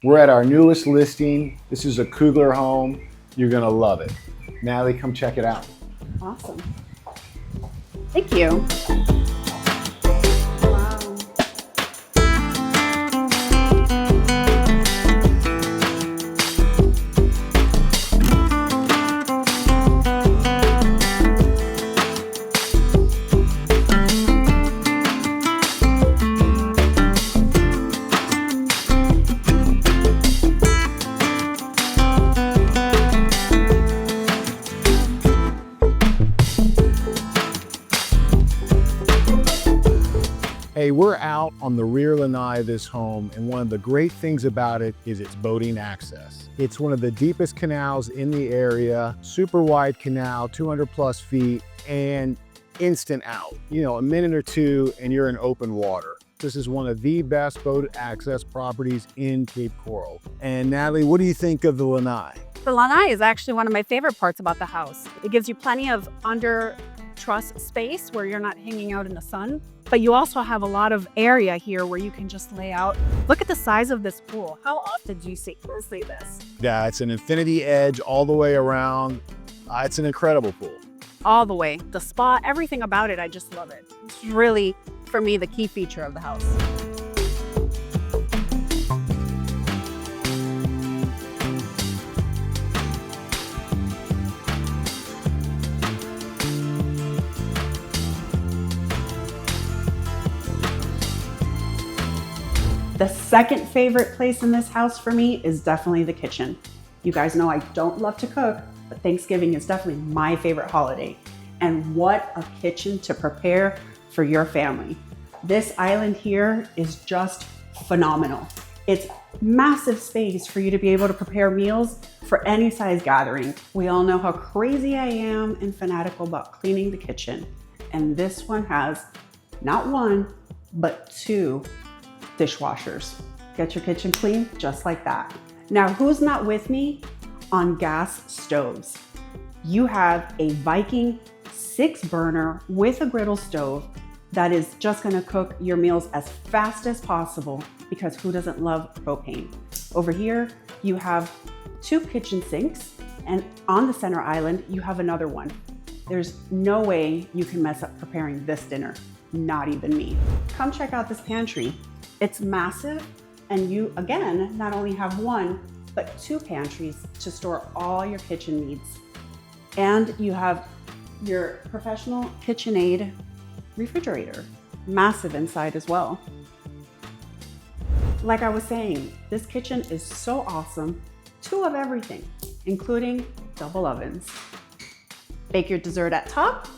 We're at our newest listing. This is a Kugler home. You're gonna love it. Natalie, come check it out. Awesome. Thank you. Wow. Hey, we're out on the rear lanai of this home, and one of the great things about it is its boating access. It's one of the deepest canals in the area, super wide canal, 200 plus feet, and instant out. You know, a minute or two and you're in open water. This is one of the best boat access properties in Cape Coral. And Natalie, what do you think of the lanai? The lanai is actually one of my favorite parts about the house. It gives you plenty of under truss space where you're not hanging out in the sun, but you also have a lot of area here where you can just lay out. Look at the size of this pool. How often do you see this? Yeah, it's an infinity edge all the way around. It's an incredible pool. All the way. The spa, everything about it, I just love it. It's really, for me, the key feature of the house. The second favorite place in this house for me is definitely the kitchen. You guys know I don't love to cook, but Thanksgiving is definitely my favorite holiday. And what a kitchen to prepare for your family. This island here is just phenomenal. It's massive space for you to be able to prepare meals for any size gathering. We all know how crazy I am and fanatical about cleaning the kitchen. And this one has not one, but two dishwashers. Get your kitchen clean just like that. Now, who's not with me on gas stoves? You have a Viking 6-burner with a griddle stove that is just gonna cook your meals as fast as possible, because who doesn't love propane? Over here, you have 2 kitchen sinks, and on the center island, you have another one. There's no way you can mess up preparing this dinner, not even me. Come check out this pantry. It's massive, and you, again, not only have 1, but 2 pantries to store all your kitchen needs. And you have your professional KitchenAid refrigerator, massive inside as well. Like I was saying, this kitchen is so awesome. 2 of everything, including double ovens. Bake your dessert at top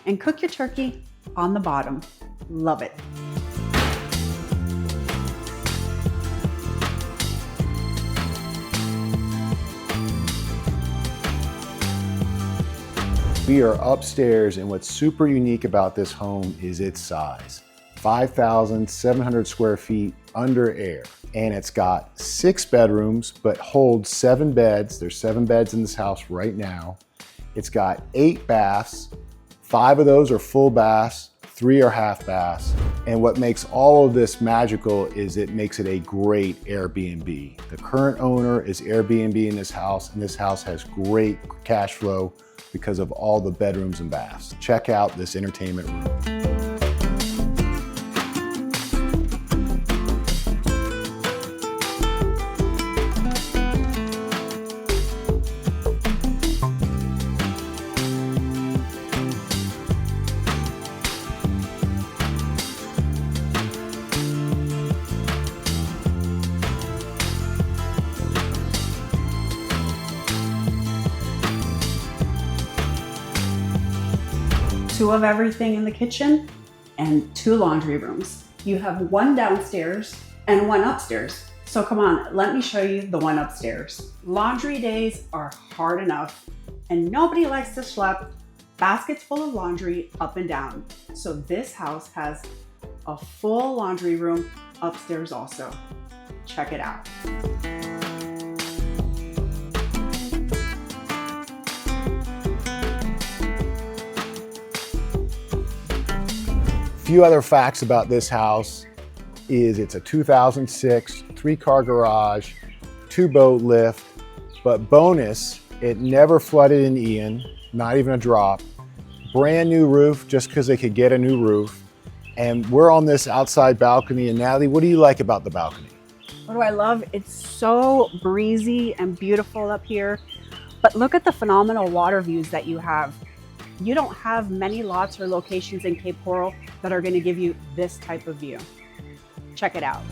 and cook your turkey on the bottom. Love it. We are upstairs, and what's super unique about this home is its size. 5,700 square feet under air. And it's got 6 bedrooms, but holds 7 beds. There's 7 beds in this house right now. It's got 8 baths. 5 of those are full baths, 3 are half baths. And what makes all of this magical is it makes it a great Airbnb. The current owner is Airbnb in this house, and this house has great cash flow because of all the bedrooms and baths. Check out this entertainment room. Two of everything in the kitchen and 2 laundry rooms. You have 1 downstairs and 1 upstairs. So come on, let me show you the one upstairs. Laundry days are hard enough, and nobody likes to schlep baskets full of laundry up and down. So this house has a full laundry room upstairs also. Check it out. Few other facts about this house is it's a 2006 3-car garage, 2-boat lift, but bonus, it never flooded in Ian, not even a drop. Brand new roof, just because they could get a new roof. And we're on this outside balcony. And Natalie, what do you like about the balcony? What do I love? It's so breezy and beautiful up here. But look at the phenomenal water views that you have. You don't have many lots or locations in Cape Coral that are going to give you this type of view. Check it out.